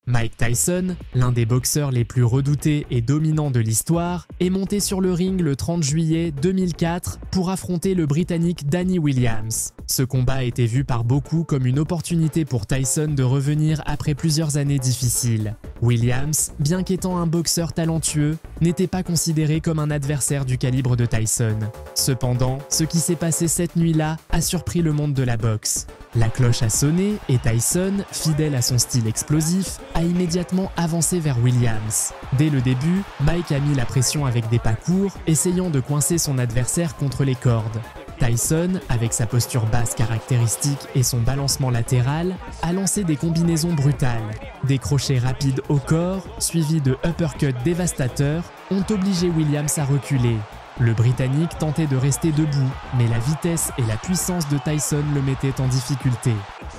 Mike Tyson, l'un des boxeurs les plus redoutés et dominants de l'histoire, est monté sur le ring le 30 juillet 2004 pour affronter le Britannique Danny Williams. Ce combat a été vu par beaucoup comme une opportunité pour Tyson de revenir après plusieurs années difficiles. Williams, bien qu'étant un boxeur talentueux, n'était pas considéré comme un adversaire du calibre de Tyson. Cependant, ce qui s'est passé cette nuit-là a surpris le monde de la boxe. La cloche a sonné et Tyson, fidèle à son style explosif, a immédiatement avancé vers Williams. Dès le début, Mike a mis la pression avec des pas courts, essayant de coincer son adversaire contre les cordes. Tyson, avec sa posture basse caractéristique et son balancement latéral, a lancé des combinaisons brutales. Des crochets rapides au corps, suivis de uppercuts dévastateurs, ont obligé Williams à reculer. Le Britannique tentait de rester debout, mais la vitesse et la puissance de Tyson le mettaient en difficulté.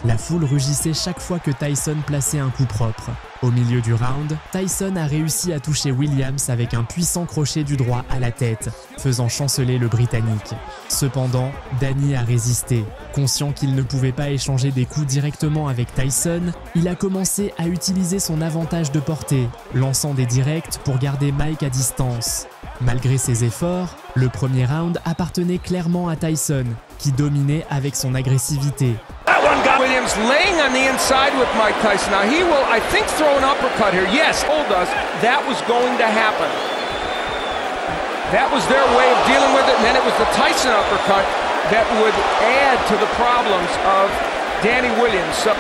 La foule rugissait chaque fois que Tyson plaçait un coup propre. Au milieu du round, Tyson a réussi à toucher Williams avec un puissant crochet du droit à la tête, faisant chanceler le Britannique. Cependant, Danny a résisté. Conscient qu'il ne pouvait pas échanger des coups directement avec Tyson, il a commencé à utiliser son avantage de portée, lançant des directs pour garder Mike à distance. Malgré ses efforts, le premier round appartenait clairement à Tyson, qui dominait avec son agressivité. Williams laying on the inside with Mike Tyson. Now he will, I think, throw an uppercut here. Yes, told us that was going to happen. That was their way of dealing with it, and then it was the Tyson uppercut that would add to the problems of Danny Williams. So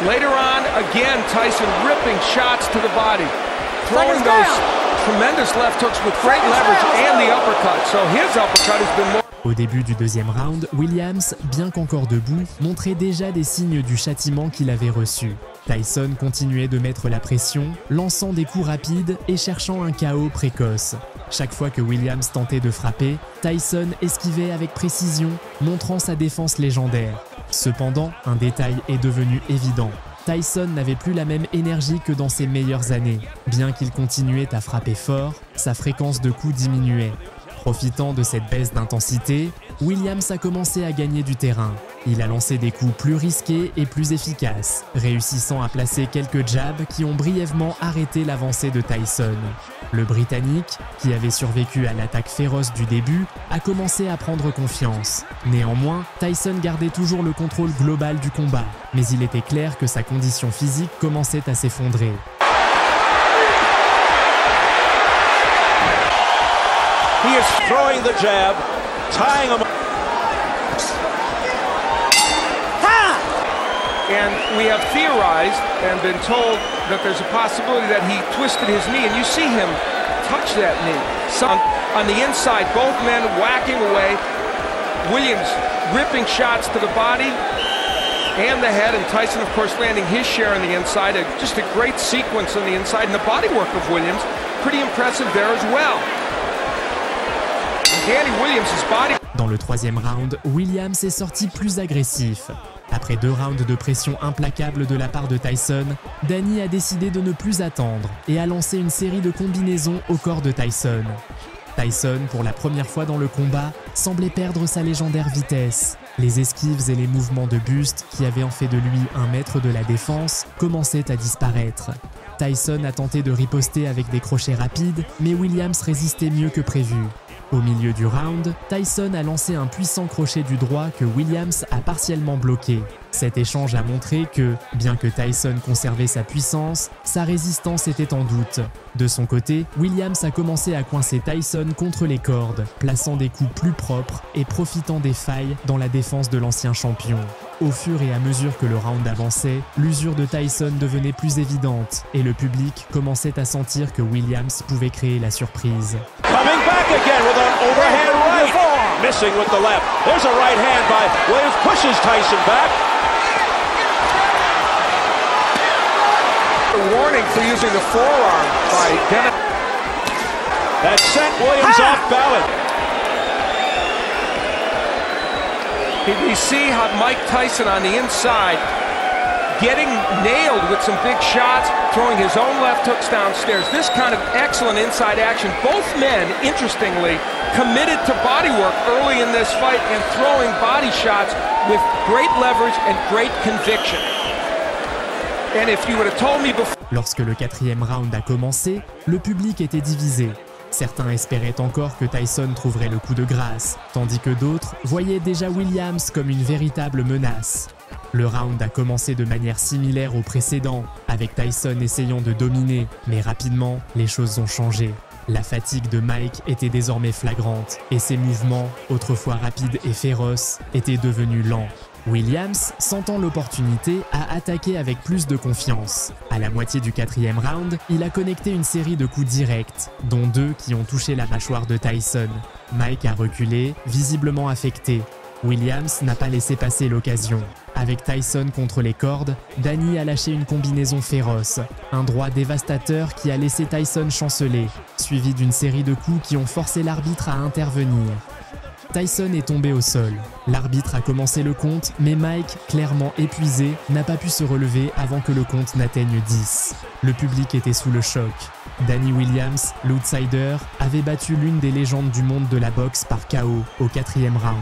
later on, again, Tyson ripping shots to the body, throwing those tremendous left hooks with great leverage and the uppercut. So his uppercut has been more. Au début du deuxième round, Williams, bien qu'encore debout, montrait déjà des signes du châtiment qu'il avait reçu. Tyson continuait de mettre la pression, lançant des coups rapides et cherchant un KO précoce. Chaque fois que Williams tentait de frapper, Tyson esquivait avec précision, montrant sa défense légendaire. Cependant, un détail est devenu évident. Tyson n'avait plus la même énergie que dans ses meilleures années. Bien qu'il continuait à frapper fort, sa fréquence de coups diminuait. Profitant de cette baisse d'intensité, Williams a commencé à gagner du terrain. Il a lancé des coups plus risqués et plus efficaces, réussissant à placer quelques jabs qui ont brièvement arrêté l'avancée de Tyson. Le Britannique, qui avait survécu à l'attaque féroce du début, a commencé à prendre confiance. Néanmoins, Tyson gardait toujours le contrôle global du combat, mais il était clair que sa condition physique commençait à s'effondrer. He is throwing the jab, tying him. And we have theorized and been told that there's a possibility that he twisted his knee, and you see him touch that knee. Some on the inside, both men whacking away. Williams ripping shots to the body and the head, and Tyson, of course, landing his share on the inside. Just a great sequence on the inside, and the bodywork of Williams, pretty impressive there as well. Danny Williams' body. Dans le troisième round, Williams est sorti plus agressif. Après 2 rounds de pression implacable de la part de Tyson, Danny a décidé de ne plus attendre et a lancé une série de combinaisons au corps de Tyson. Tyson, pour la première fois dans le combat, semblait perdre sa légendaire vitesse. Les esquives et les mouvements de buste, qui avaient en fait de lui un maître de la défense, commençaient à disparaître. Tyson a tenté de riposter avec des crochets rapides, mais Williams résistait mieux que prévu. Au milieu du round, Tyson a lancé un puissant crochet du droit que Williams a partiellement bloqué. Cet échange a montré que, bien que Tyson conservait sa puissance, sa résistance était en doute. De son côté, Williams a commencé à coincer Tyson contre les cordes, plaçant des coups plus propres et profitant des failles dans la défense de l'ancien champion. Au fur et à mesure que le round avançait, l'usure de Tyson devenait plus évidente et le public commençait à sentir que Williams pouvait créer la surprise. Coming back again with an overhand right. Missing with the left. There's a right hand by Williams, pushes Tyson back. A warning for using the forearm by Dennis. That sent Williams off balance. We see how Mike Tyson on the inside getting nailed with some big shots, throwing his own left hooks downstairs. This kind of excellent inside action. Both men, interestingly, committed to body work early in this fight and throwing body shots with great leverage and great conviction. And if you would have told me before... Lorsque le 4e round a commencé, le public était divisé. Certains espéraient encore que Tyson trouverait le coup de grâce, tandis que d'autres voyaient déjà Williams comme une véritable menace. Le round a commencé de manière similaire au précédent, avec Tyson essayant de dominer, mais rapidement, les choses ont changé. La fatigue de Mike était désormais flagrante, et ses mouvements, autrefois rapides et féroces, étaient devenus lents. Williams, sentant l'opportunité, a attaqué avec plus de confiance. À la moitié du 4e round, il a connecté une série de coups directs, dont 2 qui ont touché la mâchoire de Tyson. Mike a reculé, visiblement affecté. Williams n'a pas laissé passer l'occasion. Avec Tyson contre les cordes, Danny a lâché une combinaison féroce, un droit dévastateur qui a laissé Tyson chanceler, suivi d'une série de coups qui ont forcé l'arbitre à intervenir. Tyson est tombé au sol. L'arbitre a commencé le compte, mais Mike, clairement épuisé, n'a pas pu se relever avant que le compte n'atteigne 10. Le public était sous le choc. Danny Williams, l'outsider, avait battu l'une des légendes du monde de la boxe par KO au 4e round.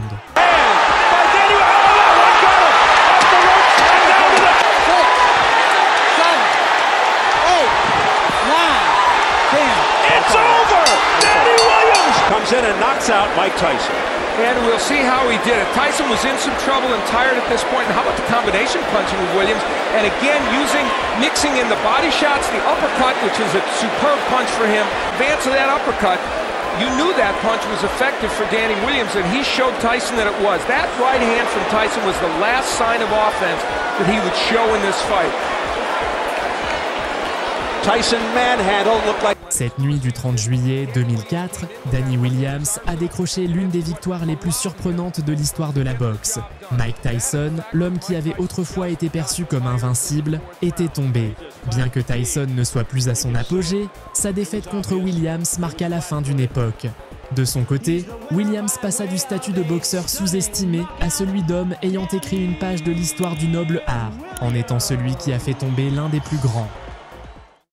Comes in and knocks out Mike Tyson. And we'll see how he did it. Tyson was in some trouble and tired at this point. And how about the combination punching with Williams? And again, mixing in the body shots, the uppercut, which is a superb punch for him. Advance of that uppercut, you knew that punch was effective for Danny Williams, and he showed Tyson that it was. That right hand from Tyson was the last sign of offense that he would show in this fight. Tyson manhandle looked like... Cette nuit du 30 juillet 2004, Danny Williams a décroché l'une des victoires les plus surprenantes de l'histoire de la boxe. Mike Tyson, l'homme qui avait autrefois été perçu comme invincible, était tombé. Bien que Tyson ne soit plus à son apogée, sa défaite contre Williams marqua la fin d'une époque. De son côté, Williams passa du statut de boxeur sous-estimé à celui d'homme ayant écrit une page de l'histoire du noble art, en étant celui qui a fait tomber l'un des plus grands.